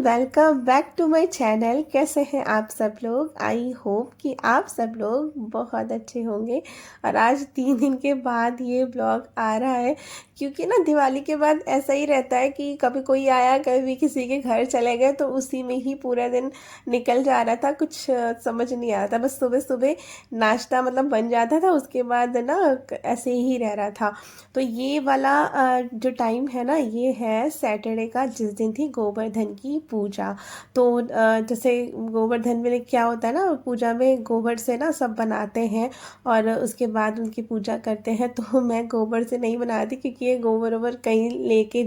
Welcome back to my channel. कैसे हैं आप सब लोग? आई होप कि आप सब लोग बहुत अच्छे होंगे। और आज 3 दिन के बाद ये ब्लॉग आ रहा है, क्योंकि ना दिवाली के बाद ऐसा ही रहता है कि कभी कोई आया, कभी किसी के घर चले गए, तो उसी में ही पूरा दिन निकल जा रहा था। कुछ समझ नहीं आ रहा था। बस सुबह सुबह नाश्ता मतलब बन जाता था, उसके बाद ना ऐसे ही रह रहा था। तो ये वाला जो टाइम है ना, ये है सैटरडे का, जिस दिन थी गोवर्धन की पूजा। तो जैसे गोवर्धन में क्या होता है ना, पूजा में गोबर से ना सब बनाते हैं और उसके बाद उनकी पूजा करते हैं। तो मैं गोबर से नहीं बनाती, क्योंकि ये गोबर वोबर कहीं लेके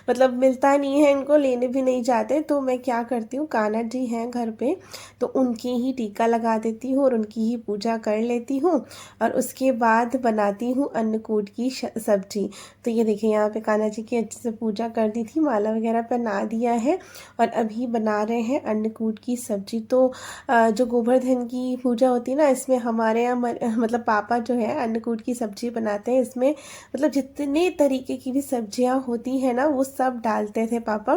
मतलब मिलता नहीं है, इनको लेने भी नहीं जाते। तो मैं क्या करती हूँ, कान्हा जी हैं घर पे, तो उनकी ही टीका लगा देती हूँ और उनकी ही पूजा कर लेती हूँ। और उसके बाद बनाती हूँ अन्नकूट की सब्जी। तो ये देखिए, यहाँ पे कान्हा जी की अच्छे से पूजा कर दी थी, माला वगैरह पहना दिया है और अभी बना रहे हैं अन्नकूट की सब्जी। तो जो गोवर्धन की पूजा होती है ना, इसमें हमारे यहाँ मतलब पापा जो है अन्नकूट की सब्जी बनाते हैं। इसमें मतलब जितने तरीके की भी सब्जियाँ होती हैं ना, वो सब डालते थे पापा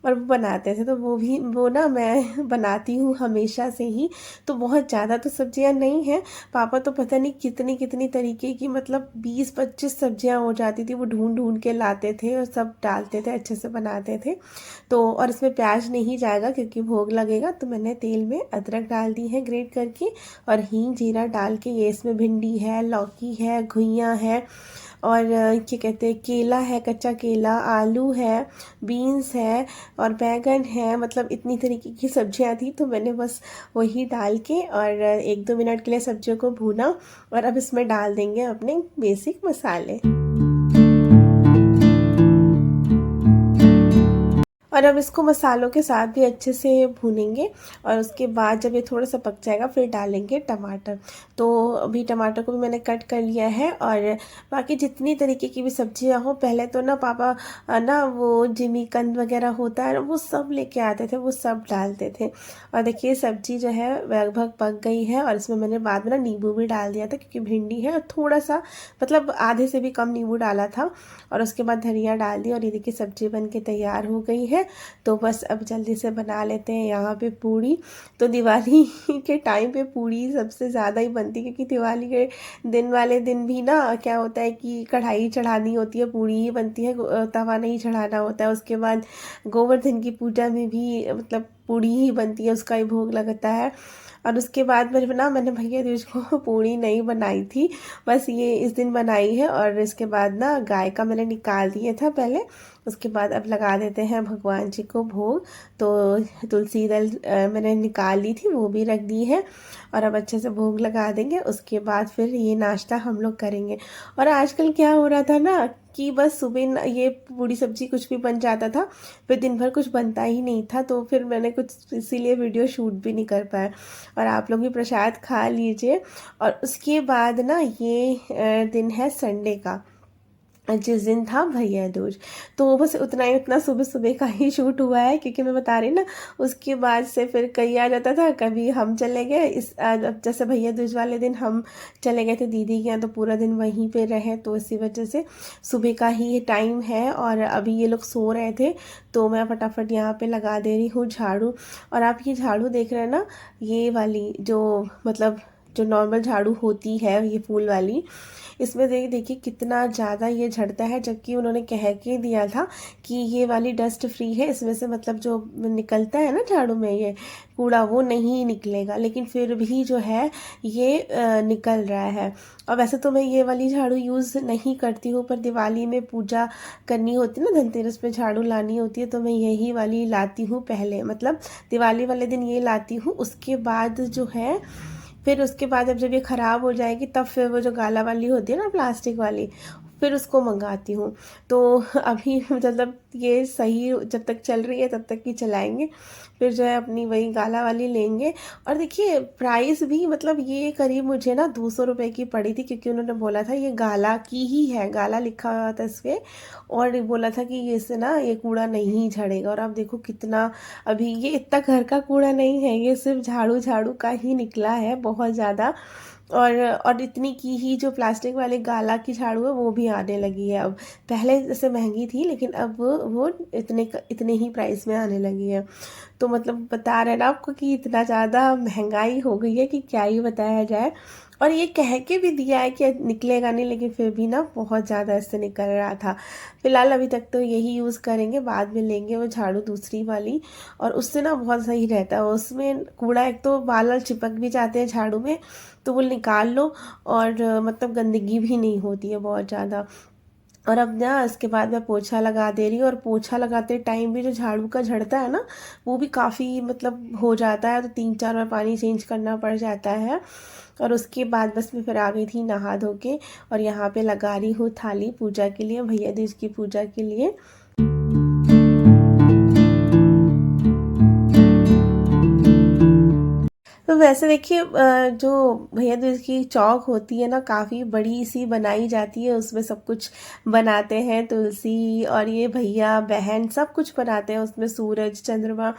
और वो बनाते थे। तो वो ना मैं बनाती हूँ हमेशा से ही। तो बहुत ज़्यादा तो सब्जियाँ नहीं हैं। पापा तो पता नहीं कितनी कितनी तरीके की, मतलब 20-25 सब्जियां हो जाती थी, वो ढूंढ ढूंढ के लाते थे और सब डालते थे, अच्छे से बनाते थे। तो और इसमें प्याज नहीं जाएगा क्योंकि भोग लगेगा, तो मैंने तेल में अदरक डाल दी है ग्रेट करके और हींग जीरा डाल के। ये इसमें भिंडी है, लौकी है, घुइयाँ है और क्या कहते हैं, केला है, कच्चा केला, आलू है, बीन्स है और बैगन है। मतलब इतनी तरीके की सब्जियां थी, तो मैंने बस वही डाल के और 1-2 मिनट के लिए सब्जियों को भूना। और अब इसमें डाल देंगे अपने बेसिक मसाले। और अब इसको मसालों के साथ भी अच्छे से भूनेंगे और उसके बाद जब ये थोड़ा सा पक जाएगा, फिर डालेंगे टमाटर। तो अभी टमाटर को भी मैंने कट कर लिया है। और बाकी जितनी तरीके की भी सब्जियां हो, पहले तो ना पापा ना वो जिमीकंद वगैरह होता है, वो सब लेके आते थे, वो सब डालते थे। और देखिए सब्जी जो है लगभग पक गई है और इसमें मैंने बाद में ना नींबू भी डाल दिया था, क्योंकि भिंडी है और थोड़ा सा मतलब आधे से भी कम नींबू डाला था। और उसके बाद धनिया डाल दी और ये देखिए सब्जी बन के तैयार हो गई है। तो बस अब जल्दी से बना लेते हैं यहाँ पे पूड़ी। तो दिवाली के टाइम पे पूड़ी सबसे ज़्यादा ही बनती है, क्योंकि दिवाली के दिन वाले दिन भी ना क्या होता है कि कढ़ाई चढ़ानी होती है, पूड़ी ही बनती है, तवा नहीं चढ़ाना होता है। उसके बाद गोवर्धन की पूजा में भी मतलब पूड़ी ही बनती है, उसका ही भोग लगता है। और उसके बाद मैंने भैया दूज को पूड़ी नहीं बनाई थी, बस ये इस दिन बनाई है। और इसके बाद ना गाय का मैंने निकाल दिया था पहले, उसके बाद अब लगा देते हैं भगवान जी को भोग। तो तुलसी दल मैंने निकाल ली थी, वो भी रख दी है और अब अच्छे से भोग लगा देंगे। उसके बाद फिर ये नाश्ता हम लोग करेंगे। और आजकल क्या हो रहा था ना कि बस सुबह ये पूड़ी सब्जी कुछ भी बन जाता था, फिर दिन भर कुछ बनता ही नहीं था। तो फिर मैंने कुछ इसीलिए वीडियो शूट भी नहीं कर पाया। और आप लोग भी प्रसाद खा लीजिए। और उसके बाद ना ये दिन है संडे का, जिस दिन था भैया दूज। तो बस उतना ही, उतना सुबह सुबह का ही शूट हुआ है, क्योंकि मैं बता रही ना उसके बाद से फिर कहीं आ जाता था, कभी हम चले गए। अब जैसे भैया दूज वाले दिन हम चले गए थे दीदी के यहाँ, तो पूरा दिन वहीं पे रहे, तो इसी वजह से सुबह का ही ये टाइम है। और अभी ये लोग सो रहे थे, तो मैं फटाफट यहाँ पे लगा दे रही हूँ झाड़ू। और आप ये झाड़ू देख रहे हैं ना, ये वाली जो मतलब जो नॉर्मल झाड़ू होती है, ये फूल वाली, इसमें देखिए कितना ज़्यादा ये झड़ता है। जबकि उन्होंने कह के दिया था कि ये वाली डस्ट फ्री है, इसमें से मतलब जो निकलता है ना झाड़ू में ये कूड़ा, वो नहीं निकलेगा, लेकिन फिर भी जो है ये निकल रहा है। और वैसे तो मैं ये वाली झाड़ू यूज़ नहीं करती हूँ, पर दिवाली में पूजा करनी होती है ना, धनतेरस पे झाड़ू लानी होती है, तो मैं यही वाली लाती हूँ पहले, मतलब दिवाली वाले दिन ये लाती हूँ। उसके बाद जो है, फिर उसके बाद जब ये ख़राब हो जाएगी, तब फिर वो जो गाला वाली होती है ना प्लास्टिक वाली, फिर उसको मंगाती हूँ। तो अभी मतलब ये सही जब तक चल रही है तब तक ही चलाएंगे, फिर जो है अपनी वही गाला वाली लेंगे। और देखिए प्राइस भी, मतलब ये करीब मुझे ना 200 रुपये की पड़ी थी, क्योंकि उन्होंने बोला था ये गाला की ही है, गाला लिखा हुआ था इस पर। और बोला था कि ये इससे ना ये कूड़ा नहीं झड़ेगा। और आप देखो कितना, अभी ये इतना घर का कूड़ा नहीं है, ये सिर्फ झाड़ू झाड़ू का ही निकला है बहुत ज़्यादा। और इतनी की ही जो प्लास्टिक वाली गाला की झाड़ू है वो भी आने लगी है अब। पहले जैसे महंगी थी लेकिन अब वो इतने ही प्राइस में आने लगी है। तो मतलब बता रहे ना आपको कि इतना ज़्यादा महंगाई हो गई है कि क्या ही बताया जाए। और ये कह के भी दिया है कि निकलेगा नहीं, लेकिन फिर भी ना बहुत ज़्यादा इससे निकल रहा था। फिलहाल अभी तक तो यही यूज़ करेंगे, बाद में लेंगे वो झाड़ू दूसरी वाली। और उससे ना बहुत सही रहता है, उसमें कूड़ा एक तो बाल वाल चिपक भी जाते हैं झाड़ू में, तो वो निकाल लो और मतलब गंदगी भी नहीं होती है बहुत ज़्यादा। और अब ना इसके बाद मैं पोछा लगा दे रही हूँ, और पोछा लगाते टाइम भी जो झाड़ू का झड़ता है ना वो भी काफ़ी मतलब हो जाता है, तो 3-4 बार पानी चेंज करना पड़ जाता है। और उसके बाद बस मैं फिर आ गई थी नहा धो के, और यहाँ पे लगा रही हूँ थाली पूजा के लिए, भैया दूज की पूजा के लिए। तो वैसे देखिए जो भैया दूज की चौक होती है ना काफ़ी बड़ी सी बनाई जाती है, उसमें सब कुछ बनाते हैं, तुलसी और ये भैया बहन सब कुछ बनाते हैं उसमें, सूरज चंद्रमा।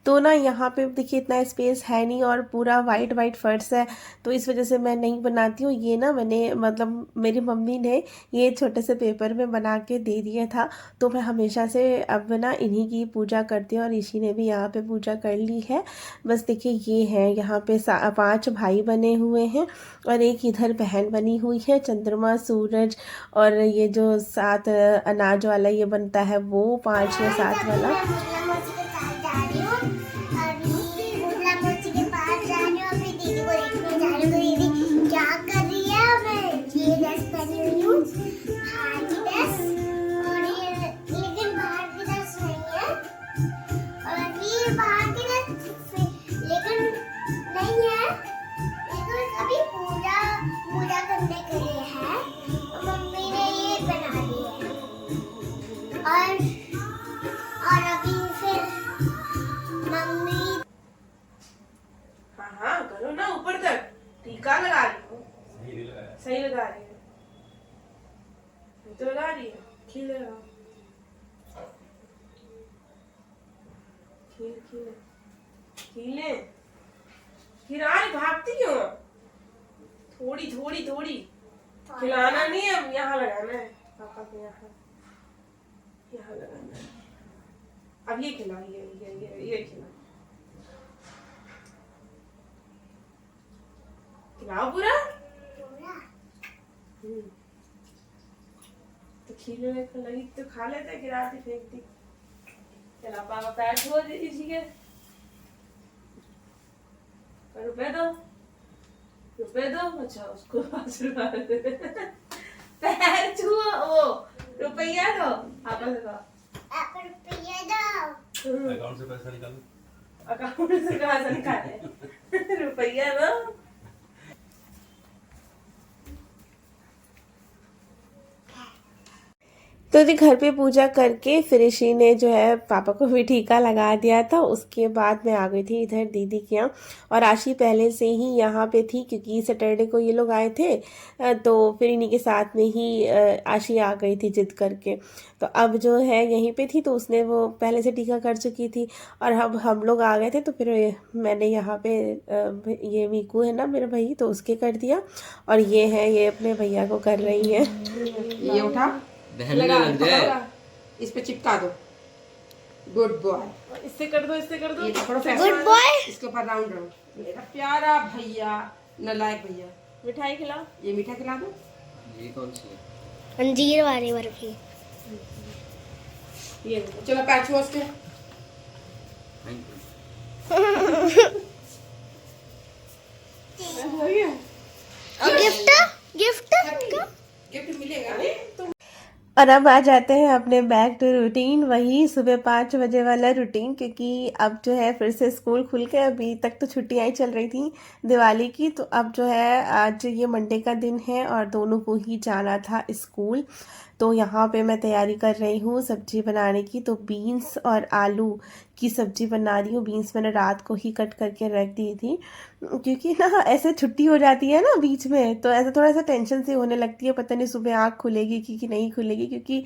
तो ना यहाँ पे देखिए इतना स्पेस है नहीं, और पूरा वाइट वाइट फर्श है, तो इस वजह से मैं नहीं बनाती हूँ। ये ना मैंने मतलब मेरी मम्मी ने ये छोटे से पेपर में बना के दे दिया था, तो मैं हमेशा से अब ना इन्हीं की पूजा करती हूँ, और इसी ने भी यहाँ पे पूजा कर ली है। बस देखिए ये है यहाँ पे 5 भाई बने हुए हैं, और एक इधर बहन बनी हुई है, चंद्रमा सूरज, और ये जो 7 अनाज वाला ये बनता है वो 5 या 7 वाला। और अभी फिर मम्मी, हाँ हाँ करो ना ऊपर तक, टीका लगा रही हो, सही लगा रही है, तो लगा रही है, खील लगाओ, खील खील खीले खिला रही, भागती क्यों? थोड़ी थोड़ी थोड़ी खिलाना नहीं है, यहाँ लगाना है पापा के यहाँ लगाना है। अब ये खिलाओ, ये खिलाओ, खिलाओ पूरा। तो खीले लगी तो खा लेते, गिराती फेंकती। चला पापा पैर छुआ इसी के, रुपए दो, रुपए दो। अच्छा उसको पैर छुआ, ओ रुपया दो, पापा से कहो रुपया दो, अकाउंट से पैसा निकालो, अकाउंट से कहाँ से निकाले रुपया दो। तो जी घर पे पूजा करके फिर इसी ने जो है पापा को भी टीका लगा दिया था। उसके बाद मैं आ गई थी इधर दीदी के यहाँ, और आशी पहले से ही यहाँ पे थी क्योंकि सैटरडे को ये लोग आए थे, तो फिर इन्हीं के साथ में ही आशी आ गई थी जिद करके। तो अब जो है यहीं पे थी, तो उसने वो पहले से टीका कर चुकी थी, और अब हम लोग आ गए थे, तो फिर मैंने यहाँ पे ये मीकू है ना मेरा भाई, तो उसके कर दिया, और ये है ये अपने भैया को कर रही है। ये उठा लगा इस पे चिपका दो, गुड बॉय। इससे कर दो, इससे कर दो, गुड बॉय। इसके ऊपर राउंड राउंड, मेरा प्यारा भैया, नालायक भैया। मिठाई खिलाओ, ये मीठा खिला दो। ये कौन सी है? अंजीर वाली बर्फी। ये चलो पैर छुओ उसके। और गिफ्ट गिफ्ट गिफ्ट मिलेगा। और अब आ जाते हैं अपने बैक टू रूटीन, वही सुबह 5 बजे वाला रूटीन, क्योंकि अब जो है फिर से स्कूल खुल के, अभी तक तो छुट्टियाँ ही चल रही थी दिवाली की, तो अब जो है आज ये मंडे का दिन है और दोनों को ही जाना था स्कूल। तो यहाँ पे मैं तैयारी कर रही हूँ सब्जी बनाने की, तो बीन्स और आलू की सब्जी बना रही हूँ। बीन्स मैंने रात को ही कट करके रख दी थी, क्योंकि ना ऐसे छुट्टी हो जाती है ना बीच में, तो ऐसा थोड़ा सा टेंशन सी होने लगती है, पता नहीं सुबह आँख खुलेगी कि नहीं खुलेगी, क्योंकि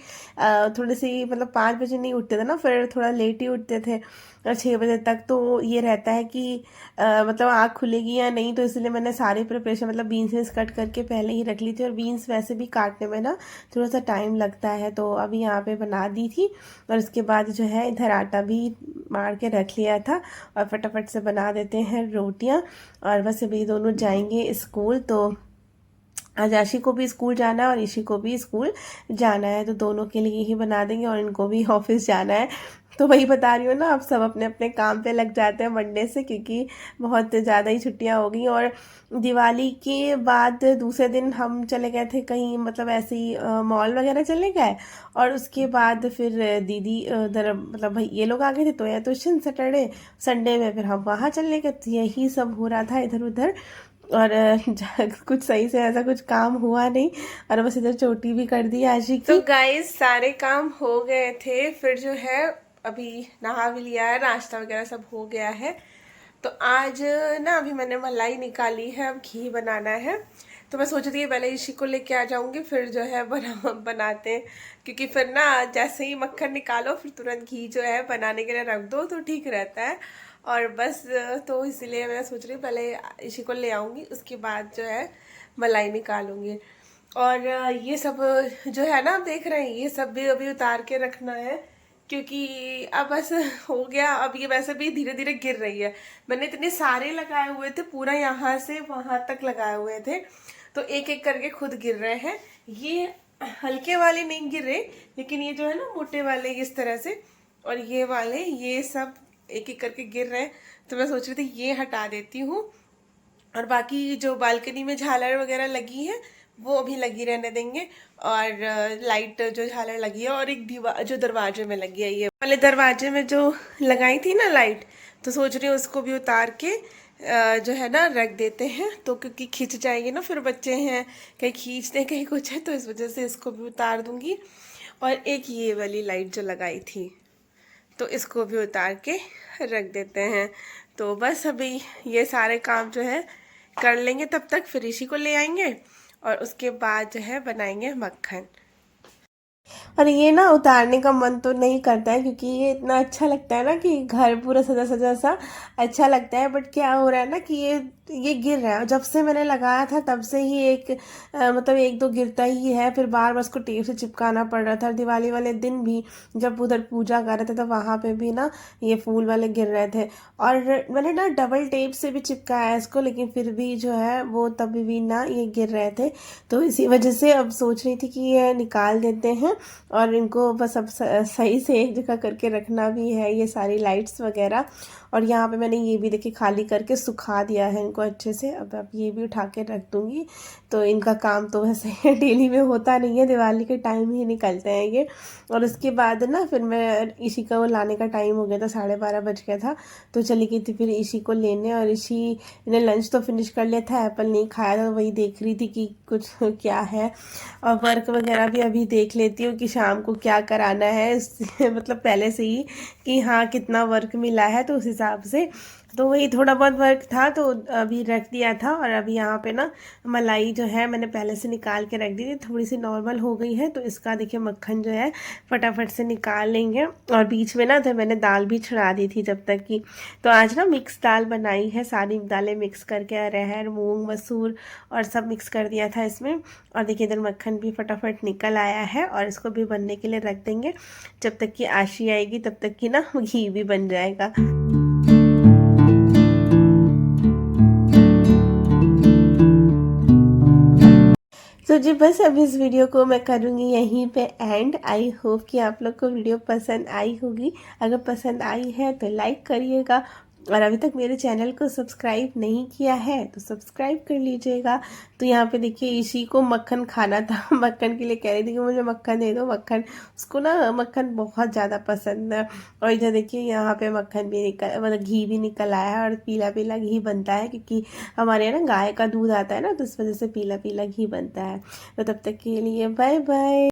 थोड़ी सी मतलब 5 बजे नहीं उठते थे ना, फिर थोड़ा लेट ही उठते थे, और 6 बजे तक तो ये रहता है कि मतलब आँख खुलेगी या नहीं, तो इसलिए मैंने सारी प्रिपरेशन मतलब बीन्स कट करके पहले ही रख ली थी। और बीन्स वैसे भी काटने में ना थोड़ा सा टाइम लगता है, तो अभी यहाँ पे बना दी थी। और उसके बाद जो है इधर आटा भी मार के रख लिया था, और फटाफट से बना देते हैं रोटियाँ। और बस अभी दोनों जाएंगे स्कूल, तो आज आशी को भी स्कूल जाना है और ईशी को भी स्कूल जाना है, तो दोनों के लिए ही बना देंगे। और इनको भी ऑफिस जाना है, तो वही बता रही हूँ ना, अब सब अपने अपने काम पे लग जाते हैं मंडे से, क्योंकि बहुत ज़्यादा ही छुट्टियाँ हो गई। और दिवाली के बाद दूसरे दिन हम चले गए थे कहीं, मतलब ऐसे ही मॉल वगैरह चले गए। और उसके बाद फिर दीदी उधर मतलब भाई ये लोग आ गए थे, तो या तो सैटरडे संडे में फिर हम वहाँ चले गए, तो यही सब हो रहा था इधर उधर। और कुछ सही से ऐसा कुछ काम हुआ नहीं, और बस इधर चोटी भी कर दी आशी की। तो गाइस सारे काम हो गए थे, फिर जो है अभी नहा भी लिया है, नाश्ता वगैरह सब हो गया है। तो आज ना अभी मैंने मलाई निकाली है, अब घी बनाना है। तो मैं सोच रही थी पहले इसी को लेके आ जाऊंगी, फिर जो है बनाते हैं, क्योंकि फिर ना जैसे ही मक्खन निकालो फिर तुरंत घी जो है बनाने के लिए रख दो तो ठीक रहता है। और बस तो इसीलिए मैं सोच रही हूँ पहले इसी को ले आऊँगी, उसके बाद जो है मलाई निकालूंगी। और ये सब जो है ना आप देख रहे हैं, ये सब भी अभी उतार के रखना है, क्योंकि अब बस हो गया। अब ये वैसे भी धीरे धीरे गिर रही है, मैंने इतने सारे लगाए हुए थे, पूरा यहाँ से वहाँ तक लगाए हुए थे, तो एक एक करके खुद गिर रहे हैं। ये हल्के वाले नहीं गिर रहे, लेकिन ये जो है ना मोटे वाले इस तरह से, और ये वाले ये सब एक एक करके गिर रहे हैं। तो मैं सोच रही थी ये हटा देती हूँ, और बाकी जो बालकनी में झालर वगैरह लगी है वो अभी लगी रहने देंगे। और लाइट जो झालर लगी है, और एक दीवार जो दरवाजे में लगी है, ये वाले दरवाजे में जो लगाई थी ना लाइट, तो सोच रही हूँ उसको भी उतार के जो है ना रख देते हैं, तो क्योंकि खिंच जाएंगे ना, फिर बच्चे हैं कहीं खींचते कहीं कुछ है, तो इस वजह से इसको भी उतार दूंगी। और एक ये वाली लाइट जो लगाई थी, तो इसको भी उतार के रख देते हैं। तो बस अभी ये सारे काम जो है कर लेंगे, तब तक फिर इसी को ले आएंगे, और उसके बाद जो है बनाएंगे मक्खन। और ये ना उतारने का मन तो नहीं करता है, क्योंकि ये इतना अच्छा लगता है ना कि घर पूरा सजा सजा सा अच्छा लगता है। बट क्या हो रहा है ना कि ये गिर रहा है, जब से मैंने लगाया था तब से ही एक मतलब एक दो गिरता ही है, फिर बार बार उसको टेप से चिपकाना पड़ रहा था। दिवाली वाले दिन भी जब उधर पूजा कर रहे थे तो वहाँ पे भी ना ये फूल वाले गिर रहे थे, और मैंने ना डबल टेप से भी चिपकाया इसको, लेकिन फिर भी जो है वो तभी भी ना ये गिर रहे थे। तो इसी वजह से अब सोच रही थी कि ये निकाल देते हैं, और इनको बस अब सही से एक जगह करके रखना भी है, ये सारी लाइट्स वगैरह। और यहाँ पे मैंने ये भी देखिए खाली करके सुखा दिया है इनको अच्छे से, अब ये भी उठा के रख दूँगी। तो इनका काम तो वैसे डेली में होता नहीं है, दिवाली के टाइम ही निकलते हैं ये। और उसके बाद ना फिर मैं इसी को लाने का टाइम हो गया था, 12:30 बज गया था, तो चली गई थी फिर इसी को लेने। और इसी ने लंच तो फिनिश कर लिया था, एप्पल नहीं खाया था, तो वही देख रही थी कि कुछ क्या है। और वर्क वगैरह भी अभी देख लेती हूँ कि शाम को क्या कराना है मतलब पहले से ही कि हाँ कितना वर्क मिला है, तो उस हिसाब से तो वही थोड़ा बहुत वर्क था तो अभी रख दिया था। और अभी यहाँ पे ना मलाई जो है मैंने पहले से निकाल के रख दी थी, थोड़ी सी नॉर्मल हो गई है, तो इसका देखिए मक्खन जो है फटाफट से निकाल लेंगे। और बीच में ना तो मैंने दाल भी छुड़ा दी थी जब तक की, तो आज ना मिक्स दाल बनाई है, सारी दालें मिक्स करके, अरहर मूंग मसूर और सब मिक्स कर दिया था इसमें। और देखिए इधर मक्खन भी फटाफट निकल आया है, और इसको भी बनने के लिए रख देंगे, जब तक कि आशी आएगी तब तक कि ना घी भी बन जाएगा। तो जी बस अब इस वीडियो को मैं करूँगी यहीं पे एंड। आई होप कि आप लोग को वीडियो पसंद आई होगी, अगर पसंद आई है तो लाइक करिएगा, और अभी तक मेरे चैनल को सब्सक्राइब नहीं किया है तो सब्सक्राइब कर लीजिएगा। तो यहाँ पे देखिए इसी को मक्खन खाना था, मक्खन के लिए कह रही थी कि मुझे मक्खन दे दो, मक्खन उसको ना मक्खन बहुत ज़्यादा पसंद है। और इधर देखिए यहाँ पे मक्खन भी निकल मतलब घी भी निकल आया है, और पीला पीला घी बनता है, क्योंकि हमारे यहाँ ना गाय का दूध आता है ना, तो इस वजह से पीला पीला घी बनता है। तो तब तक के लिए बाय बाय।